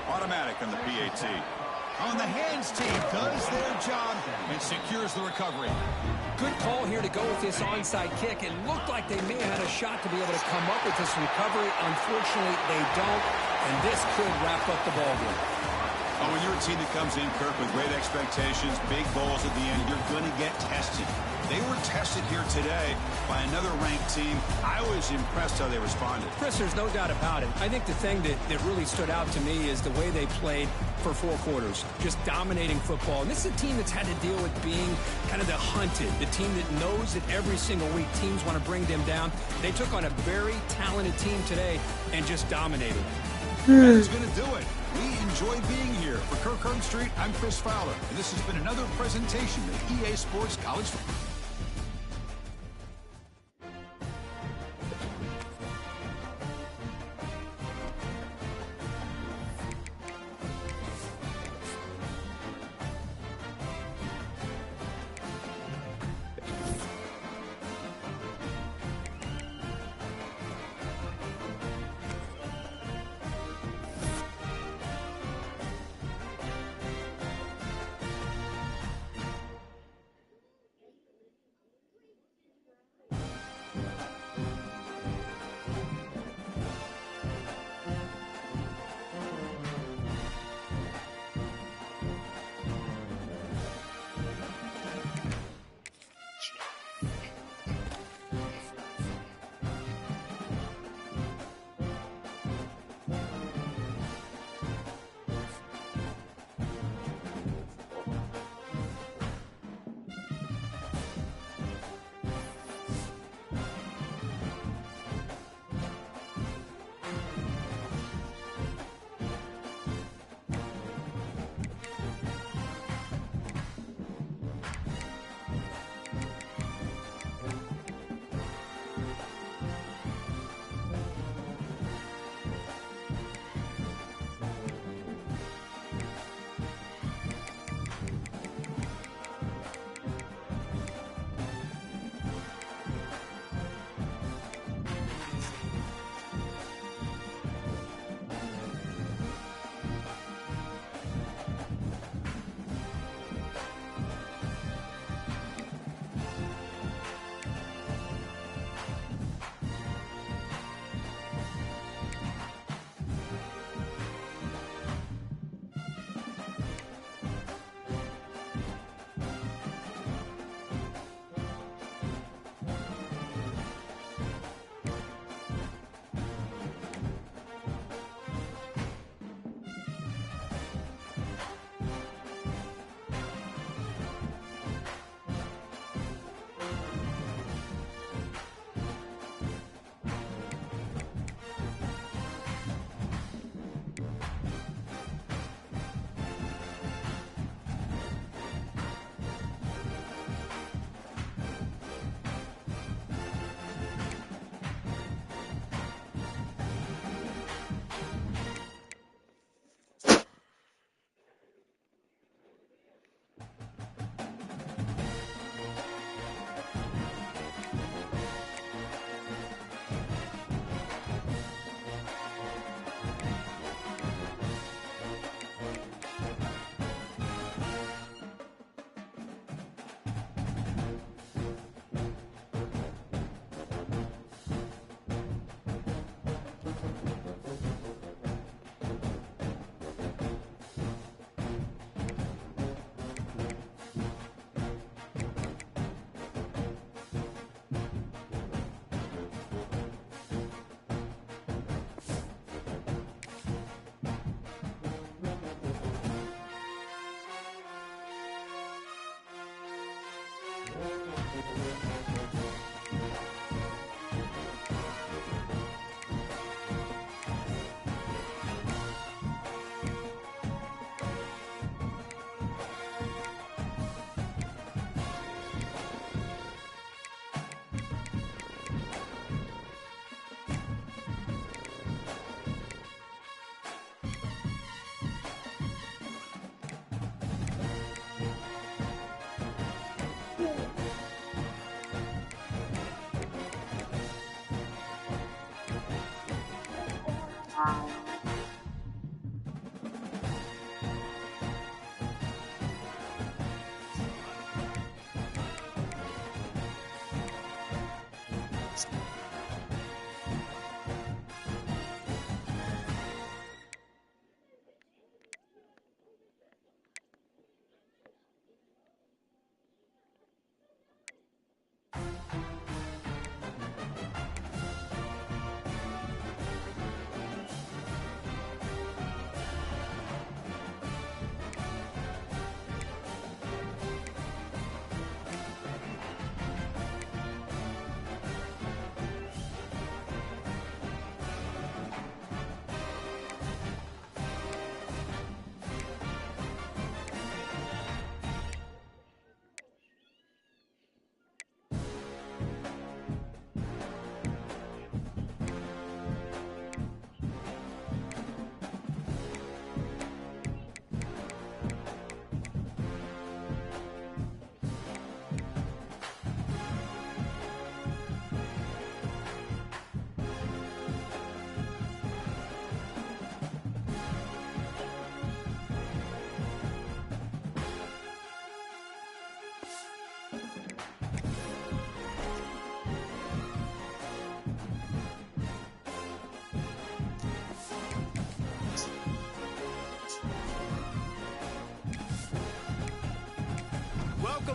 Automatic on the PAT. On the hands team does their job and secures the recovery. Good call here to go with this onside kick. It looked like they may have had a shot to be able to come up with this recovery. Unfortunately, they don't, and this could wrap up the ballgame. Oh, when you're a team that comes in, Kirk, with great expectations, big goals at the end, you're going to get tested. They were tested here today by another ranked team. I was impressed how they responded. Chris, there's no doubt about it. I think the thing that really stood out to me is the way they played for 4 quarters, just dominating football. And this is a team that's had to deal with being kind of the hunted, the team that knows that every single week teams want to bring them down. They took on a very talented team today and just dominated. That's going to do it. We enjoy being here. For Kirk Herbstreit, I'm Chris Fowler, and this has been another presentation of EA Sports College Football.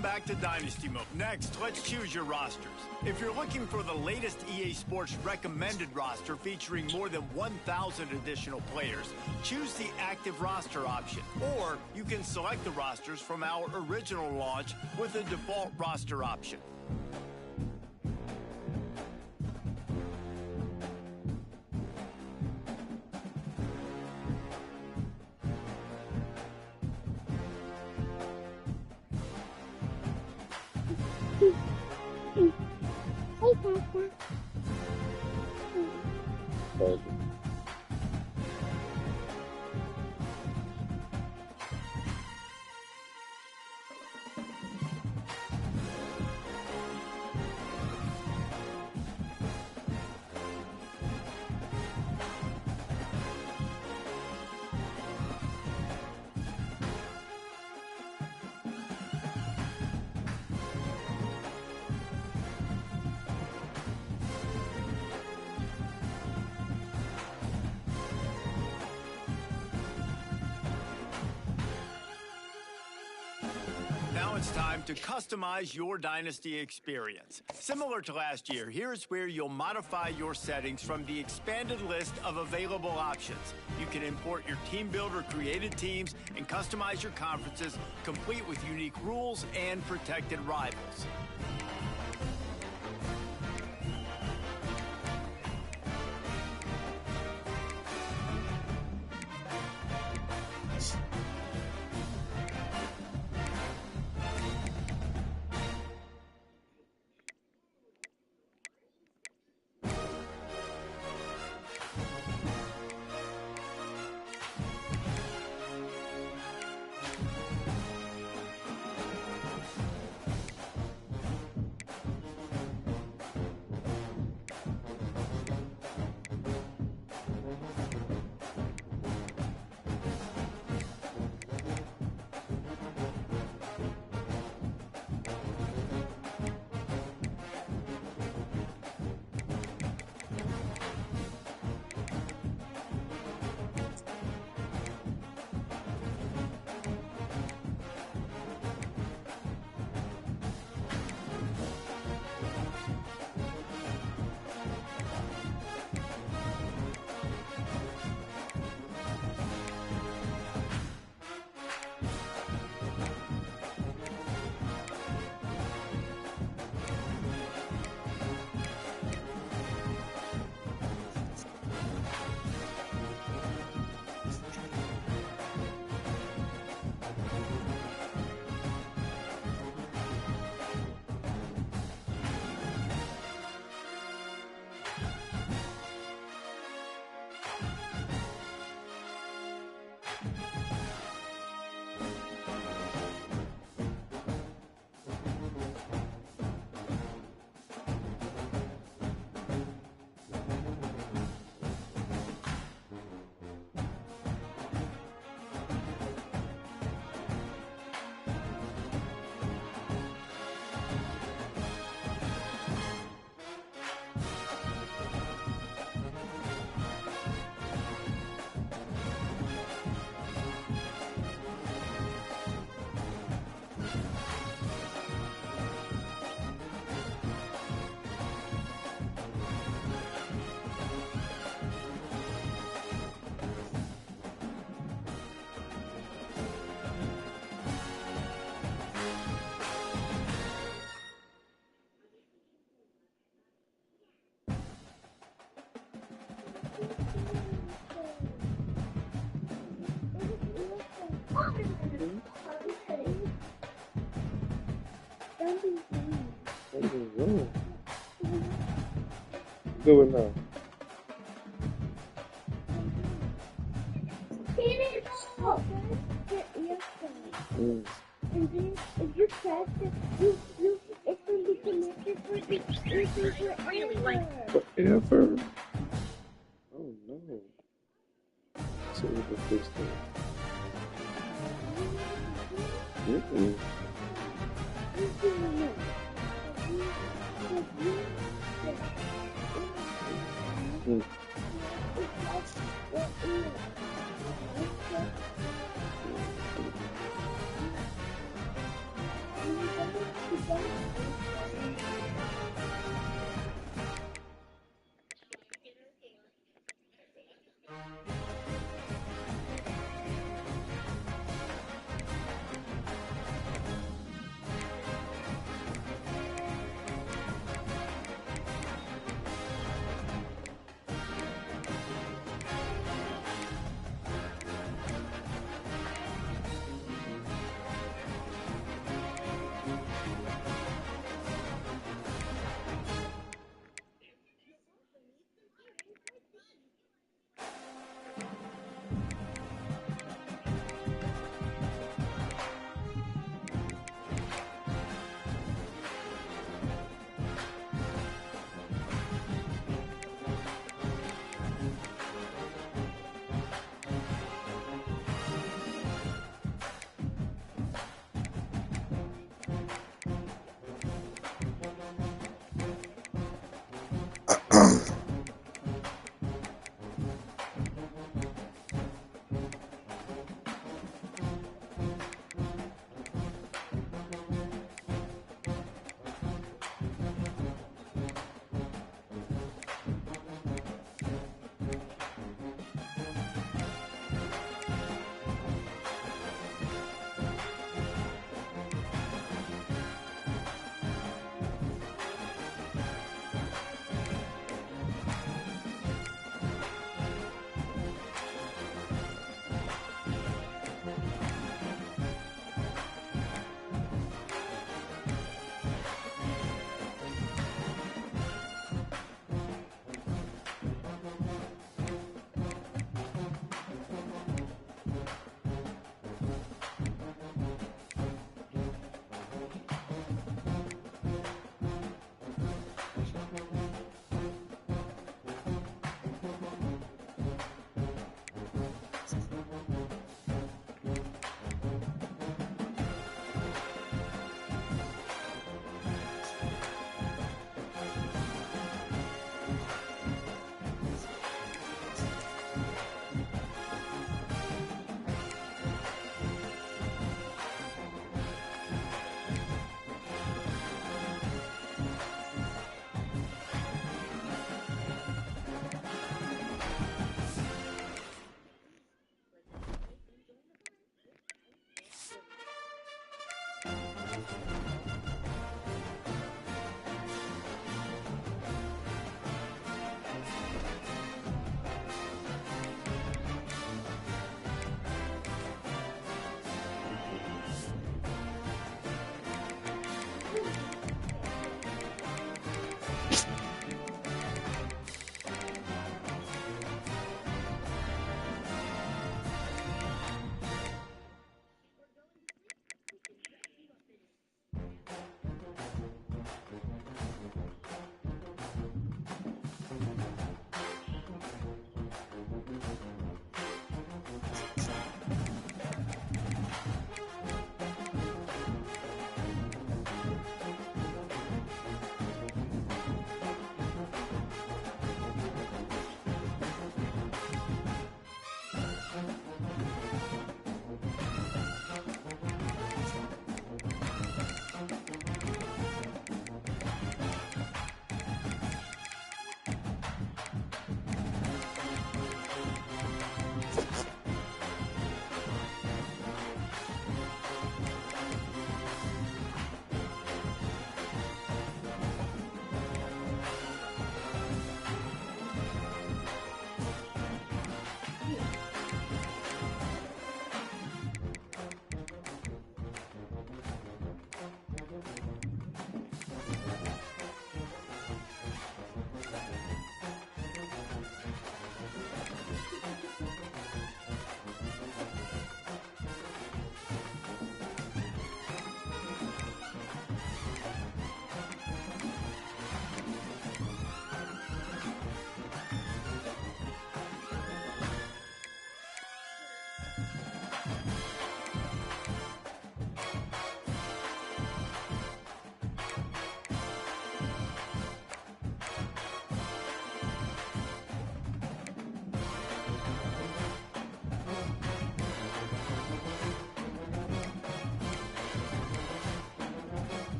Welcome back to Dynasty Mode. Next, let's choose your rosters. If you're looking for the latest EA Sports recommended roster featuring more than 1,000 additional players, choose the active roster option. Or you can select the rosters from our original launch with the default roster option. Now it's time to customize your Dynasty experience. Similar to last year, here's where you'll modify your settings from the expanded list of available options. You can import your team builder created teams and customize your conferences, complete with unique rules and protected rivals. Do it now. Mm. And then if you press it, it's going to be connected forever. Oh no. So we can fix that. Mm-mm. Mm.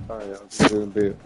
All right, y'all. See you in a bit.